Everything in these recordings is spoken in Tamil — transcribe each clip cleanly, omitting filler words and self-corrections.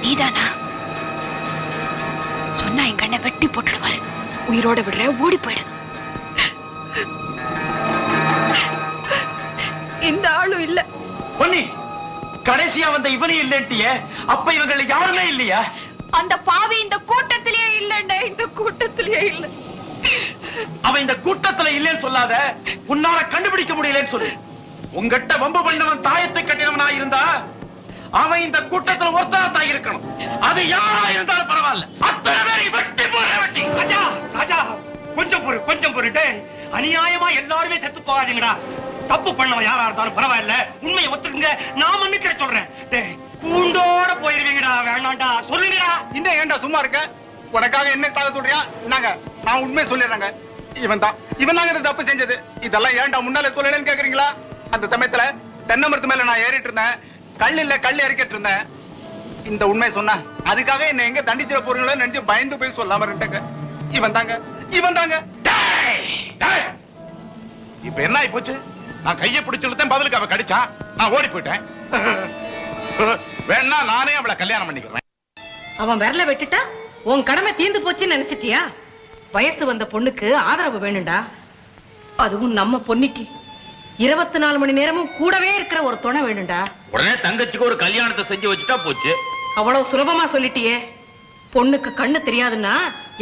நீதானா? சொன்னா எங்க அண்ணன் வெட்டி போட்டுடுவாரு. உயிரோட விடுற, ஓடி போயிடு. இந்த ஆளும் இல்ல. பொன்னி, கடைசியா வந்த இவனே இல்லன்ட்டியே, அப்ப இவங்கள யாருமே இல்லையா? அந்த பாவி இந்த கூட்டத்திலேயே இல்லைண்டா, இந்த கூட்டத்திலேயே இல்ல. அவன் இந்த கூட்டத்துல இல்லன்னு சொல்லாத, உன்னால கண்டுபிடிக்க முடியலன்னு சொல்லு. உங்ககிட்ட வம்பு பண்ணவன் தாயத்தை கட்டினவனா இருந்தா அவன் இந்த கூட்டத்துல ஒருத்தனா தான் இருக்கணும். அது யாரா இருந்தாலும் பரவாயில்ல. அத்தனை பேரை வெட்டி போற வெட்டி. ராஜா, ராஜா, கொஞ்சம் பொறு, கொஞ்சம் பொறுட்டு. அநியாயமா எல்லாருமே செத்து போகாதீங்கடா. தப்பு பண்ணவன் யாரா இருந்தாலும் பரவாயில்ல, உண்மையை ஒத்துக்குங்க. நான் மன்னிக்கிற சொல்றேன். கூண்டோட போயிருவீங்கடா. வேணாண்டா, சொல்லுங்கடா. இன்னும் ஏன்டா சும்மா இருக்க? உனக்காக என்ன தாக சொல்றியா? நாங்க நான் உண்மையை சொல்லிடுறாங்க. இவன் தாங்க தப்பு செஞ்சது. இதெல்லாம் ஏன்டா முன்னாலே சொல்லலன்னு கேக்குறீங்களா? அந்த சமயத்துல தென்னை மரத்து மேல நான் ஏறிட்டு இருந்தேன். கல் இறக்கிட்டு இருந்தேன். இந்த உண்மை சொன்னா அதுக்காக என்ன எங்க தண்டிச்சிட போறீங்களோ நினைச்சு பயந்து போய் சொல்லாம இருந்தேங்க. இவன் தாங்க. இப்ப என்ன ஆயி போச்சு? நான் கையை பிடிச்சுட்டேன், பதிலுக்கு அவ கடிச்சா, நான் ஓடி போயிட்டேன். வேணா நானே அவளை கல்யாணம் பண்ணிக்கிறேன். அவன் விரல வெட்டுட்டா உன் கடமை தீர்ந்து போச்சுன்னு நினைச்சிட்டியா? வயசு வந்த பொண்ணுக்கு ஆதரவு வேணும்டா. அதுவும் நம்ம பொன்னிக்கு 24 மணி நேரமும் கூடவே இருக்கிற ஒரு துணை வேணும்டா. உடனே தங்கச்சிக்கு ஒரு கல்யாணத்தை செஞ்சு வச்சுட்டா போச்சு. அவ்வளவு சுலபமா சொல்லிட்டியே. பொண்ணுக்கு கண்ணு தெரியாதுன்னா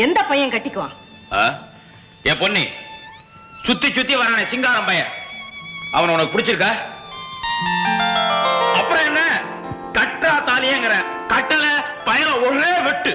எந்த பையன் கட்டிக்குவான்? என் பொன்னி, சுத்தி சுத்தி வரானே சிங்காரம் பையன், அவன் உனக்கு பிடிச்சிருக்கா? அப்புறம் என்ன? கட்டா தாலியங்கிற கட்டல பையனை ஒரே வெட்டு.